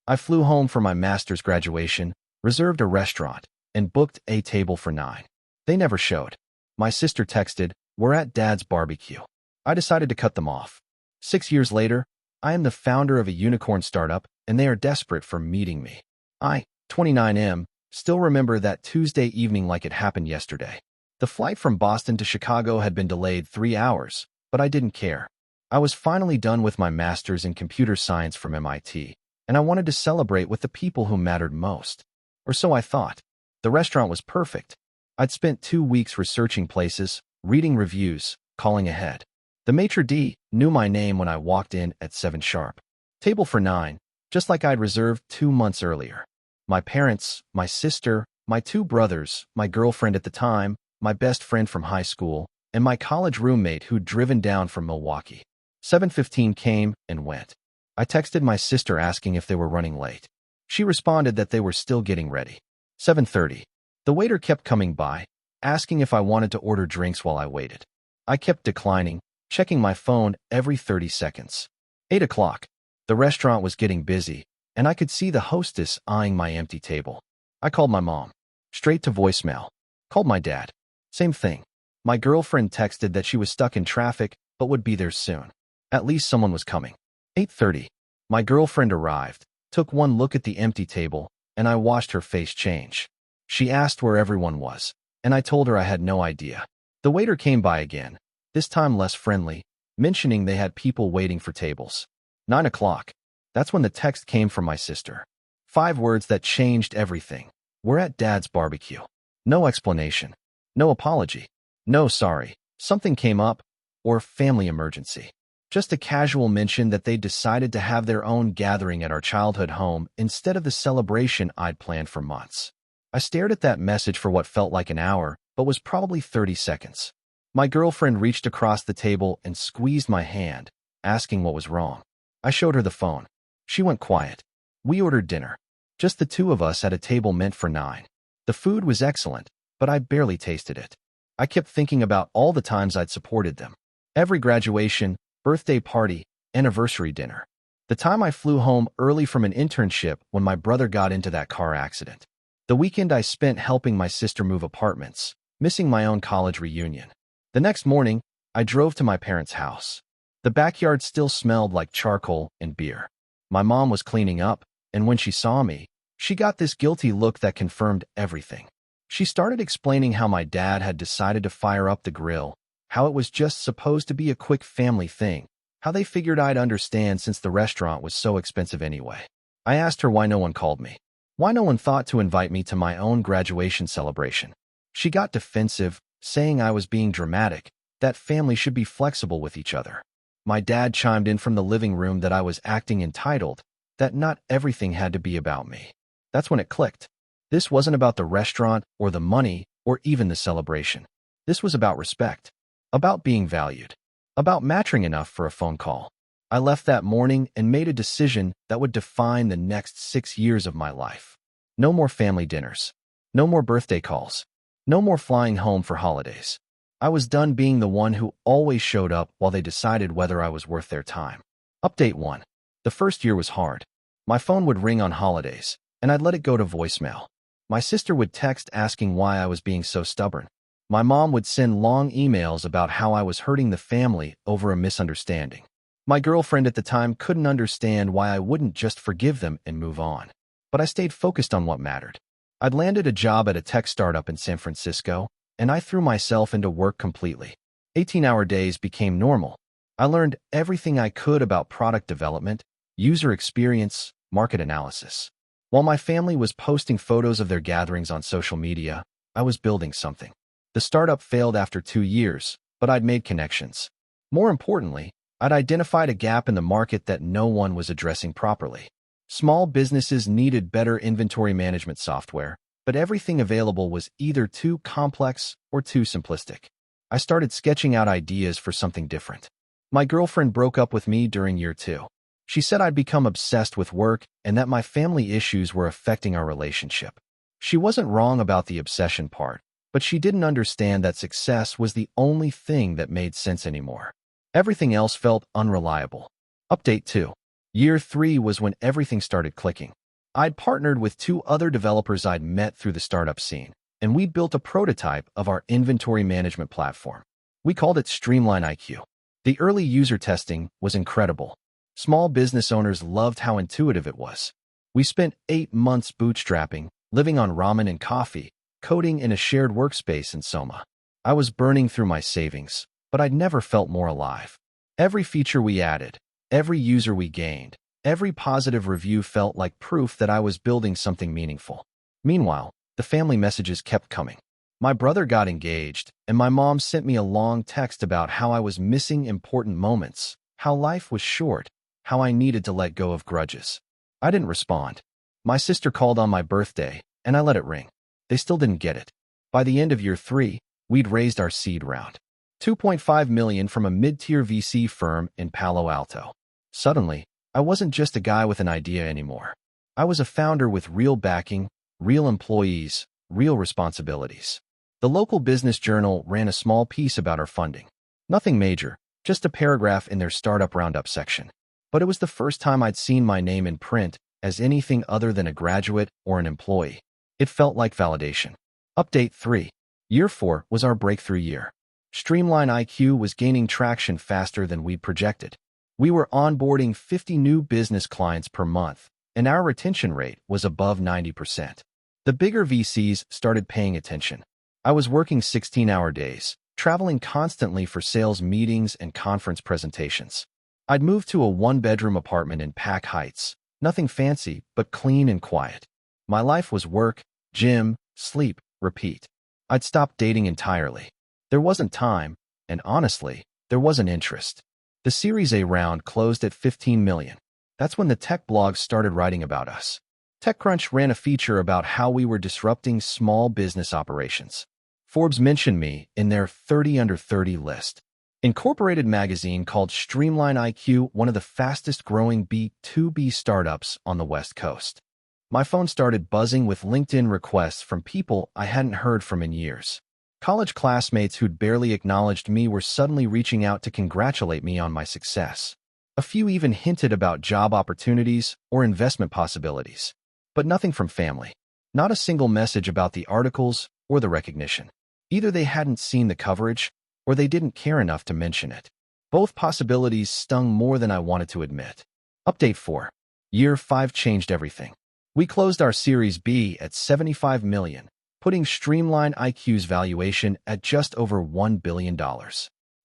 I flew home for my master's graduation, reserved a restaurant, and booked a table for 9. They never showed. My sister texted, "We're at Dad's barbecue." I decided to cut them off. 6 years later, I am the founder of a unicorn startup, and they are desperate for meeting me. I, 29M, still remember that Tuesday evening like it happened yesterday. The flight from Boston to Chicago had been delayed 3 hours, but I didn't care. I was finally done with my master's in computer science from MIT, and I wanted to celebrate with the people who mattered most. Or so I thought. The restaurant was perfect. I'd spent 2 weeks researching places, reading reviews, calling ahead. The maitre d' knew my name when I walked in at 7 sharp. Table for 9, just like I'd reserved 2 months earlier. My parents, my sister, my 2 brothers, my girlfriend at the time, my best friend from high school, and my college roommate who'd driven down from Milwaukee. 7:15 came and went. I texted my sister asking if they were running late. She responded that they were still getting ready. 7:30. The waiter kept coming by, asking if I wanted to order drinks while I waited. I kept declining, checking my phone every 30 seconds. 8 o'clock. The restaurant was getting busy, and I could see the hostess eyeing my empty table. I called my mom. Straight to voicemail. Called my dad. Same thing. My girlfriend texted that she was stuck in traffic, but would be there soon. At least someone was coming. 8:30. My girlfriend arrived, took one look at the empty table, and I watched her face change. She asked where everyone was, and I told her I had no idea. The waiter came by again, this time less friendly, mentioning they had people waiting for tables. 9 o'clock. That's when the text came from my sister. 5 words that changed everything. "We're at Dad's barbecue." No explanation. No apology. No sorry, something came up, or family emergency. Just a casual mention that they decided to have their own gathering at our childhood home instead of the celebration I'd planned for months. I stared at that message for what felt like an hour, but was probably 30 seconds. My girlfriend reached across the table and squeezed my hand, asking what was wrong. I showed her the phone. She went quiet. We ordered dinner. Just the 2 of us at a table meant for 9. The food was excellent, but I barely tasted it. I kept thinking about all the times I'd supported them. Every graduation, birthday party, anniversary dinner. The time I flew home early from an internship when my brother got into that car accident. The weekend I spent helping my sister move apartments, missing my own college reunion. The next morning, I drove to my parents' house. The backyard still smelled like charcoal and beer. My mom was cleaning up, and when she saw me, she got this guilty look that confirmed everything. She started explaining how my dad had decided to fire up the grill, how it was just supposed to be a quick family thing, how they figured I'd understand since the restaurant was so expensive anyway. I asked her why no one called me, why no one thought to invite me to my own graduation celebration. She got defensive, saying I was being dramatic, that family should be flexible with each other. My dad chimed in from the living room that I was acting entitled, that not everything had to be about me. That's when it clicked. This wasn't about the restaurant or the money or even the celebration. This was about respect, about being valued, about mattering enough for a phone call. I left that morning and made a decision that would define the next 6 years of my life. No more family dinners. No more birthday calls. No more flying home for holidays. I was done being the one who always showed up while they decided whether I was worth their time. Update 1. The first year was hard. My phone would ring on holidays, and I'd let it go to voicemail. My sister would text asking why I was being so stubborn. My mom would send long emails about how I was hurting the family over a misunderstanding. My girlfriend at the time couldn't understand why I wouldn't just forgive them and move on. But I stayed focused on what mattered. I'd landed a job at a tech startup in San Francisco, and I threw myself into work completely. 18-hour days became normal. I learned everything I could about product development, user experience, market analysis. While my family was posting photos of their gatherings on social media, I was building something. The startup failed after 2 years, but I'd made connections. More importantly, I'd identified a gap in the market that no one was addressing properly. Small businesses needed better inventory management software, but everything available was either too complex or too simplistic. I started sketching out ideas for something different. My girlfriend broke up with me during year 2. She said I'd become obsessed with work and that my family issues were affecting our relationship. She wasn't wrong about the obsession part, but she didn't understand that success was the only thing that made sense anymore. Everything else felt unreliable. Update 2. Year 3 was when everything started clicking. I'd partnered with 2 other developers I'd met through the startup scene, and we'd built a prototype of our inventory management platform. We called it Streamline IQ. The early user testing was incredible. Small business owners loved how intuitive it was. We spent 8 months bootstrapping, living on ramen and coffee, coding in a shared workspace in Soma. I was burning through my savings, but I'd never felt more alive. Every feature we added, every user we gained, every positive review felt like proof that I was building something meaningful. Meanwhile, the family messages kept coming. My brother got engaged, and my mom sent me a long text about how I was missing important moments, how life was short, how I needed to let go of grudges. I didn't respond. My sister called on my birthday, and I let it ring. They still didn't get it. By the end of year 3, we'd raised our seed round. $2.5 million from a mid-tier VC firm in Palo Alto. Suddenly, I wasn't just a guy with an idea anymore. I was a founder with real backing, real employees, real responsibilities. The local business journal ran a small piece about our funding. Nothing major, just a paragraph in their startup roundup section. But it was the first time I'd seen my name in print as anything other than a graduate or an employee. It felt like validation. Update 3. Year 4 was our breakthrough year. Streamline IQ was gaining traction faster than we'd projected. We were onboarding 50 new business clients per month, and our retention rate was above 90%. The bigger VCs started paying attention. I was working 16-hour days, traveling constantly for sales meetings and conference presentations. I'd moved to a 1-bedroom apartment in Pack Heights, nothing fancy, but clean and quiet. My life was work, gym, sleep, repeat. I'd stopped dating entirely. There wasn't time, and honestly, there wasn't interest. The Series A round closed at $15 million. That's when the tech blogs started writing about us. TechCrunch ran a feature about how we were disrupting small business operations. Forbes mentioned me in their 30 under 30 list. Incorporated magazine called Streamline IQ one of the fastest growing B2B startups on the West Coast. My phone started buzzing with LinkedIn requests from people I hadn't heard from in years. College classmates who'd barely acknowledged me were suddenly reaching out to congratulate me on my success. A few even hinted about job opportunities or investment possibilities. But nothing from family. Not a single message about the articles or the recognition. Either they hadn't seen the coverage, or they didn't care enough to mention it. Both possibilities stung more than I wanted to admit. Update 4. Year 5 changed everything. We closed our Series B at $75 million, putting Streamline IQ's valuation at just over $1 billion.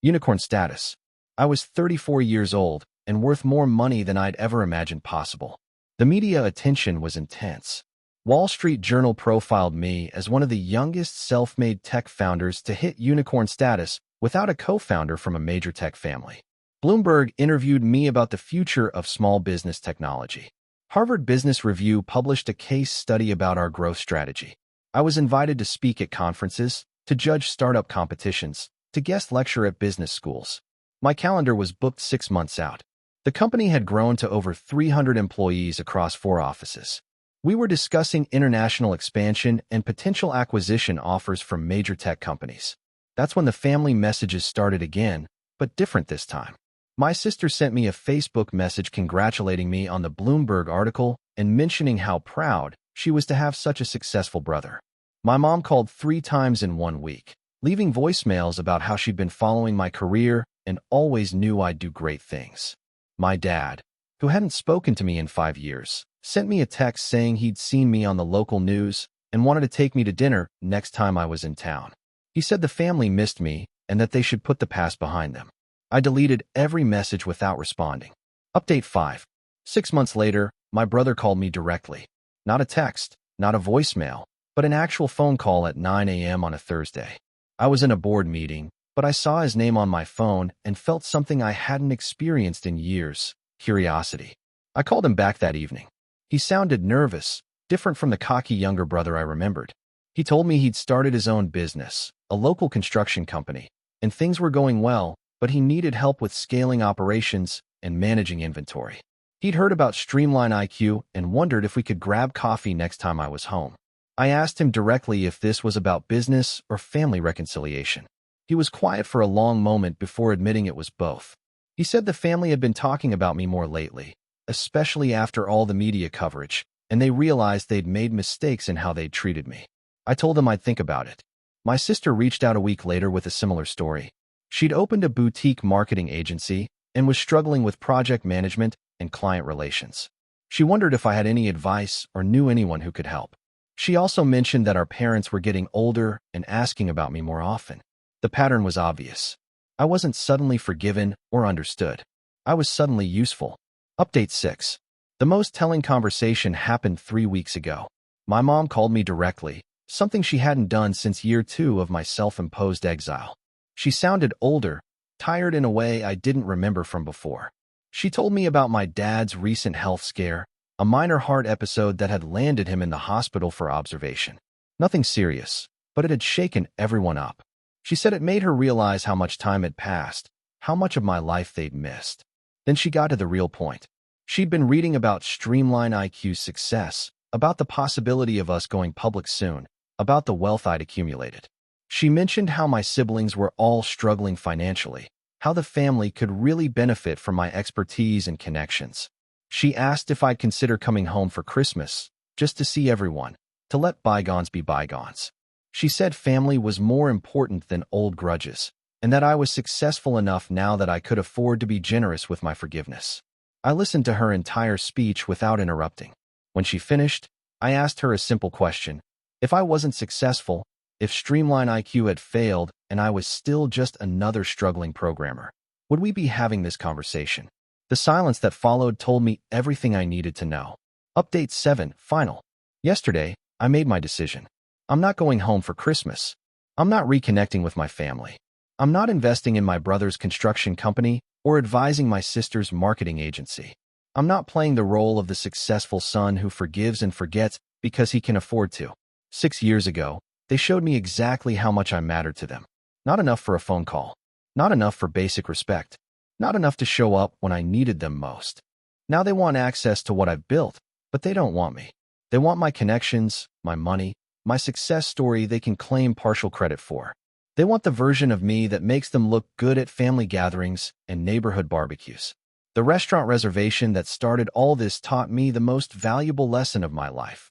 Unicorn status. I was 34 years old and worth more money than I'd ever imagined possible. The media attention was intense. Wall Street Journal profiled me as one of the youngest self-made tech founders to hit unicorn status without a co-founder from a major tech family. Bloomberg interviewed me about the future of small business technology. Harvard Business Review published a case study about our growth strategy. I was invited to speak at conferences, to judge startup competitions, to guest lecture at business schools. My calendar was booked 6 months out. The company had grown to over 300 employees across 4 offices. We were discussing international expansion and potential acquisition offers from major tech companies. That's when the family messages started again, but different this time. My sister sent me a Facebook message congratulating me on the Bloomberg article and mentioning how proud she was to have such a successful brother. My mom called 3 times in 1 week, leaving voicemails about how she'd been following my career and always knew I'd do great things. My dad, who hadn't spoken to me in 5 years, sent me a text saying he'd seen me on the local news and wanted to take me to dinner next time I was in town. He said the family missed me and that they should put the past behind them. I deleted every message without responding. Update 5. 6 months later, my brother called me directly. Not a text, not a voicemail, but an actual phone call at 9 a.m. on a Thursday. I was in a board meeting, but I saw his name on my phone and felt something I hadn't experienced in years: curiosity. I called him back that evening. He sounded nervous, different from the cocky younger brother I remembered. He told me he'd started his own business, a local construction company, and things were going well, but he needed help with scaling operations and managing inventory. He'd heard about Streamline IQ and wondered if we could grab coffee next time I was home. I asked him directly if this was about business or family reconciliation. He was quiet for a long moment before admitting it was both. He said the family had been talking about me more lately, especially after all the media coverage, and they realized they'd made mistakes in how they'd treated me. I told them I'd think about it. My sister reached out a week later with a similar story. She'd opened a boutique marketing agency and was struggling with project management and client relations. She wondered if I had any advice or knew anyone who could help. She also mentioned that our parents were getting older and asking about me more often. The pattern was obvious. I wasn't suddenly forgiven or understood. I was suddenly useful. Update 6. The most telling conversation happened 3 weeks ago. My mom called me directly, something she hadn't done since year 2 of my self-imposed exile. She sounded older, tired in a way I didn't remember from before. She told me about my dad's recent health scare, a minor heart episode that had landed him in the hospital for observation. Nothing serious, but it had shaken everyone up. She said it made her realize how much time had passed, how much of my life they'd missed. Then she got to the real point. She'd been reading about Streamline IQ's success, about the possibility of us going public soon, about the wealth I'd accumulated. She mentioned how my siblings were all struggling financially, how the family could really benefit from my expertise and connections. She asked if I'd consider coming home for Christmas, just to see everyone, to let bygones be bygones. She said family was more important than old grudges, and that I was successful enough now that I could afford to be generous with my forgiveness. I listened to her entire speech without interrupting. When she finished, I asked her a simple question. If I wasn't successful, if Streamline IQ had failed and I was still just another struggling programmer, would we be having this conversation? The silence that followed told me everything I needed to know. Update 7, final. Yesterday, I made my decision. I'm not going home for Christmas. I'm not reconnecting with my family. I'm not investing in my brother's construction company or advising my sister's marketing agency. I'm not playing the role of the successful son who forgives and forgets because he can afford to. 6 years ago, they showed me exactly how much I mattered to them. Not enough for a phone call. Not enough for basic respect. Not enough to show up when I needed them most. Now they want access to what I've built, but they don't want me. They want my connections, my money, my success story they can claim partial credit for. They want the version of me that makes them look good at family gatherings and neighborhood barbecues. The restaurant reservation that started all this taught me the most valuable lesson of my life.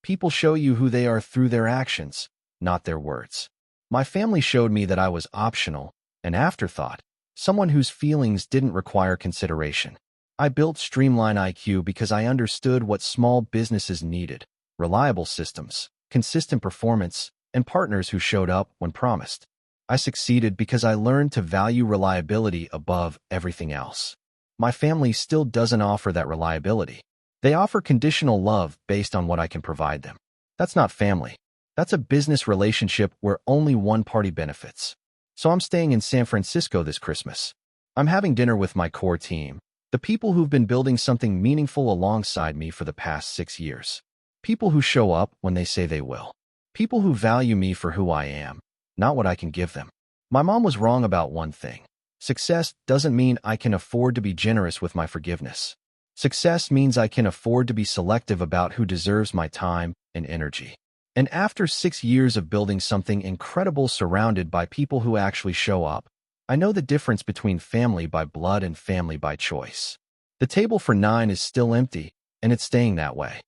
People show you who they are through their actions, not their words. My family showed me that I was optional, an afterthought, someone whose feelings didn't require consideration. I built Streamline IQ because I understood what small businesses needed: reliable systems, consistent performance, and partners who showed up when promised. I succeeded because I learned to value reliability above everything else. My family still doesn't offer that reliability. They offer conditional love based on what I can provide them. That's not family. That's a business relationship where only one party benefits. So I'm staying in San Francisco this Christmas. I'm having dinner with my core team, the people who've been building something meaningful alongside me for the past 6 years. People who show up when they say they will. People who value me for who I am, not what I can give them. My mom was wrong about one thing. Success doesn't mean I can afford to be generous with my forgiveness. Success means I can afford to be selective about who deserves my time and energy. And after 6 years of building something incredible surrounded by people who actually show up, I know the difference between family by blood and family by choice. The table for 9 is still empty, and it's staying that way.